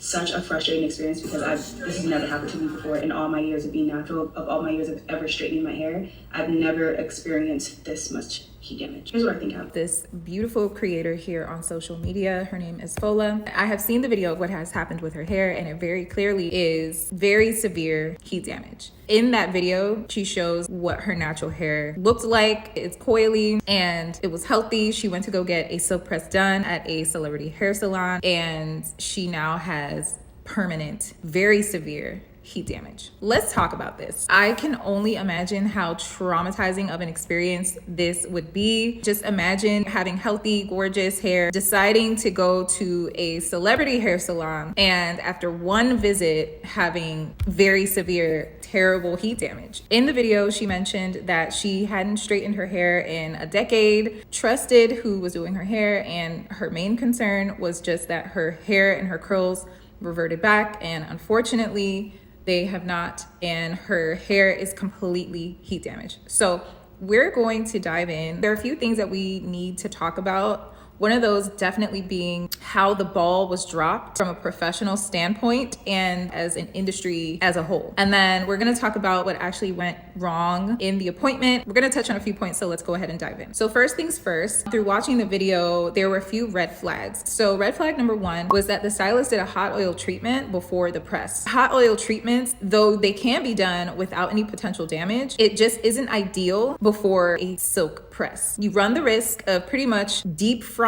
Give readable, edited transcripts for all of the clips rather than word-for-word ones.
such a frustrating experience because this has never happened to me before in all my years of being natural, of all my years of ever straightening my hair. I've never experienced this much heat damage. Here's what I think of. This beautiful creator here on social media, her name is Fola. I have seen the video of what has happened with her hair, and it very clearly is very severe heat damage. In that video, she shows what her natural hair looked like. It's coily and it was healthy. She went to go get a silk press done at a celebrity hair salon, and she now has permanent, very severe heat damage. Let's talk about this. I can only imagine how traumatizing of an experience this would be. Just imagine having healthy, gorgeous hair, deciding to go to a celebrity hair salon, and after one visit, having very severe, terrible heat damage. In the video, she mentioned that she hadn't straightened her hair in a decade, trusted who was doing her hair, and her main concern was just that her hair and her curls reverted back, and unfortunately, they have not, and her hair is completely heat damaged. So we're going to dive in. There are a few things that we need to talk about. One of those definitely being how the ball was dropped from a professional standpoint and as an industry as a whole. And then we're gonna talk about what actually went wrong in the appointment. We're gonna touch on a few points, so let's go ahead and dive in. So first things first, through watching the video, there were a few red flags. So red flag number one was that the stylist did a hot oil treatment before the press. Hot oil treatments, though they can be done without any potential damage, it just isn't ideal before a silk press. You run the risk of pretty much deep frying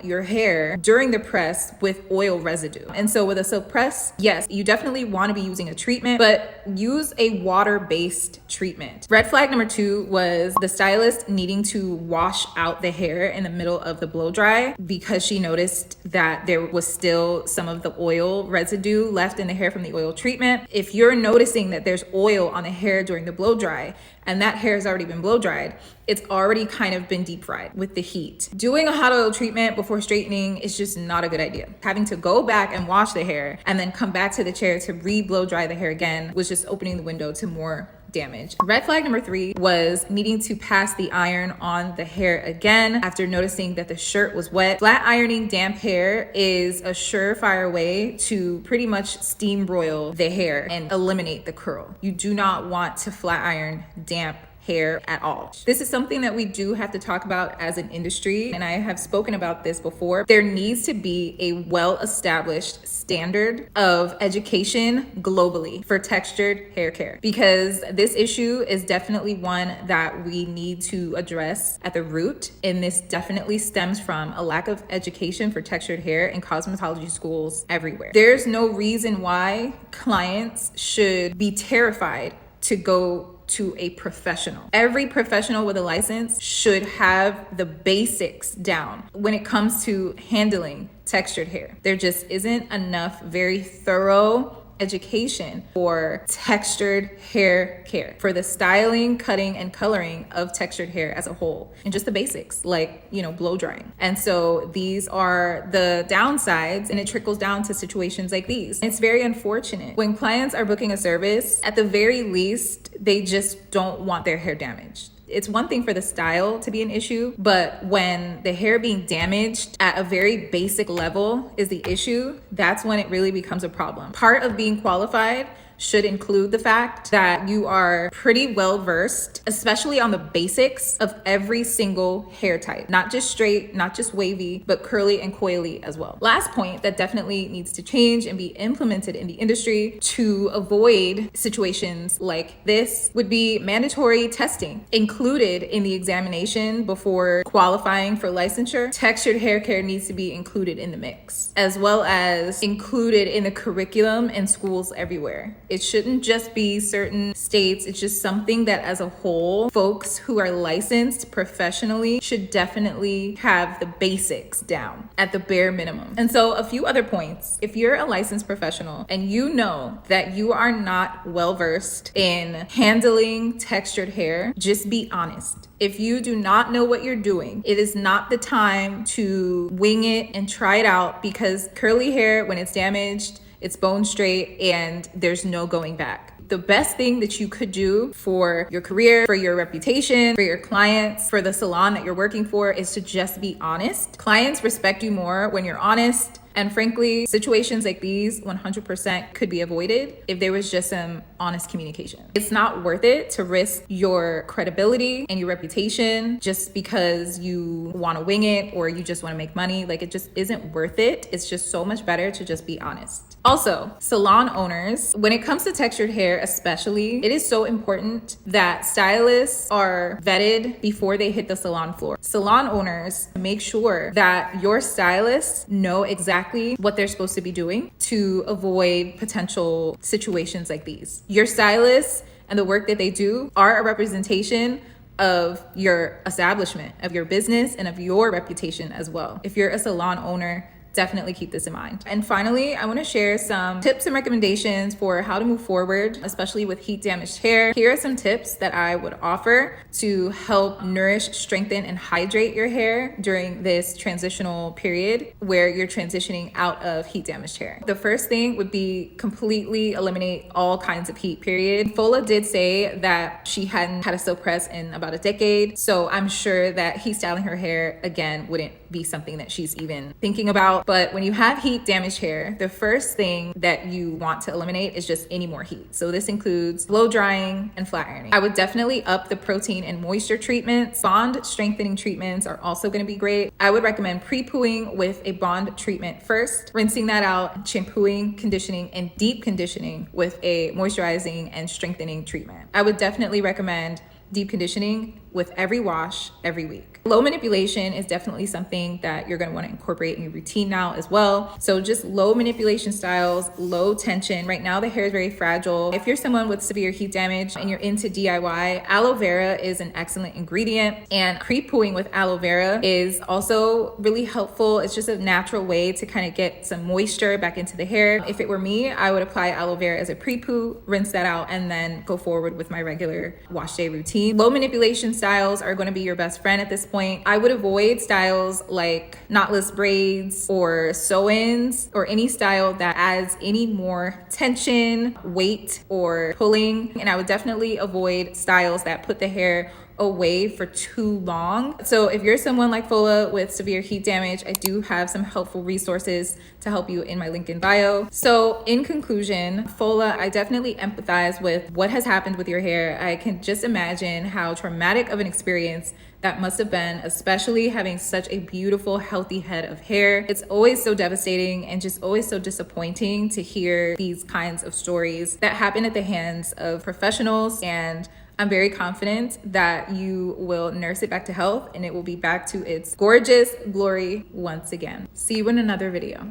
your hair during the press with oil residue. And so with a silk press, yes, you definitely want to be using a treatment, but use a water-based treatment. Red flag number two was the stylist needing to wash out the hair in the middle of the blow dry because she noticed that there was still some of the oil residue left in the hair from the oil treatment. If you're noticing that there's oil on the hair during the blow dry, and that hair has already been blow dried, it's already kind of been deep fried with the heat. Doing a hot oil treatment before straightening is just not a good idea. Having to go back and wash the hair and then come back to the chair to re-blow dry the hair again was just opening the window to more damage. Red flag number three was needing to pass the iron on the hair again after noticing that the shirt was wet. Flat ironing damp hair is a surefire way to pretty much steam-broil the hair and eliminate the curl. You do not want to flat iron damp hair at all. This is something that we do have to talk about as an industry, and I have spoken about this before. There needs to be a well-established standard of education globally for textured hair care, because this issue is definitely one that we need to address at the root, and this definitely stems from a lack of education for textured hair in cosmetology schools everywhere. There's no reason why clients should be terrified to go to a professional. Every professional with a license should have the basics down when it comes to handling textured hair. There just isn't enough very thorough education for textured hair care, for the styling, cutting, and coloring of textured hair as a whole, and just the basics like, blow drying. And so these are the downsides, and it trickles down to situations like these. It's very unfortunate when clients are booking a service, at the very least, they just don't want their hair damaged. It's one thing for the style to be an issue, but when the hair being damaged at a very basic level is the issue, that's when it really becomes a problem. Part of being qualified should include the fact that you are pretty well versed, especially on the basics of every single hair type, not just straight, not just wavy, but curly and coily as well. Last point that definitely needs to change and be implemented in the industry to avoid situations like this would be mandatory testing included in the examination before qualifying for licensure. Textured hair care needs to be included in the mix, as well as included in the curriculum in schools everywhere. It shouldn't just be certain states. It's just something that as a whole, folks who are licensed professionally should definitely have the basics down at the bare minimum. And so a few other points. If you're a licensed professional and you know that you are not well versed in handling textured hair, just be honest. If you do not know what you're doing, it is not the time to wing it and try it out, because curly hair, when it's damaged, it's bone straight and there's no going back. The best thing that you could do for your career, for your reputation, for your clients, for the salon that you're working for is to just be honest. Clients respect you more when you're honest, And frankly, situations like these 100% could be avoided if there was just some honest communication. It's not worth it to risk your credibility and your reputation just because you want to wing it or you just want to make money. Like, it just isn't worth it. It's just so much better to just be honest. Also, salon owners, when it comes to textured hair especially, it is so important that stylists are vetted before they hit the salon floor. Salon owners, make sure that your stylists know exactly what they're supposed to be doing to avoid potential situations like these. Your stylists and the work that they do are a representation of your establishment, of your business, and of your reputation as well. If you're a salon owner, definitely keep this in mind. And finally, I want to share some tips and recommendations for how to move forward, especially with heat damaged hair. Here are some tips that I would offer to help nourish, strengthen, and hydrate your hair during this transitional period where you're transitioning out of heat damaged hair. The first thing would be completely eliminate all kinds of heat, period. Fola did say that she hadn't had a silk press in about a decade, so I'm sure that heat styling her hair again wouldn't be something that she's even thinking about. But when you have heat damaged hair, the first thing that you want to eliminate is just any more heat. So this includes blow drying and flat ironing. I would definitely up the protein and moisture treatments. Bond strengthening treatments are also going to be great. I would recommend pre-pooing with a bond treatment first, rinsing that out, shampooing, conditioning, and deep conditioning with a moisturizing and strengthening treatment. I would definitely recommend deep conditioning with every wash every week. Low manipulation is definitely something that you're going to want to incorporate in your routine now as well. So just low manipulation styles, low tension. Right now the hair is very fragile. If you're someone with severe heat damage and you're into DIY, aloe vera is an excellent ingredient, and pre-pooing with aloe vera is also really helpful. It's just a natural way to kind of get some moisture back into the hair. If it were me, I would apply aloe vera as a pre-poo, rinse that out, and then go forward with my regular wash day routine. Low manipulation styles are going to be your best friend at this point. I would avoid styles like knotless braids or sew-ins or any style that adds any more tension, weight, or pulling. And I would definitely avoid styles that put the hair away for too long. So if you're someone like Fola with severe heat damage, I do have some helpful resources to help you in my link in bio. So in conclusion, Fola, I definitely empathize with what has happened with your hair. I can just imagine how traumatic of an experience that must have been, especially having such a beautiful, healthy head of hair. It's always so devastating and just always so disappointing to hear these kinds of stories that happen at the hands of professionals, and I'm very confident that you will nurse it back to health and it will be back to its gorgeous glory once again. See you in another video.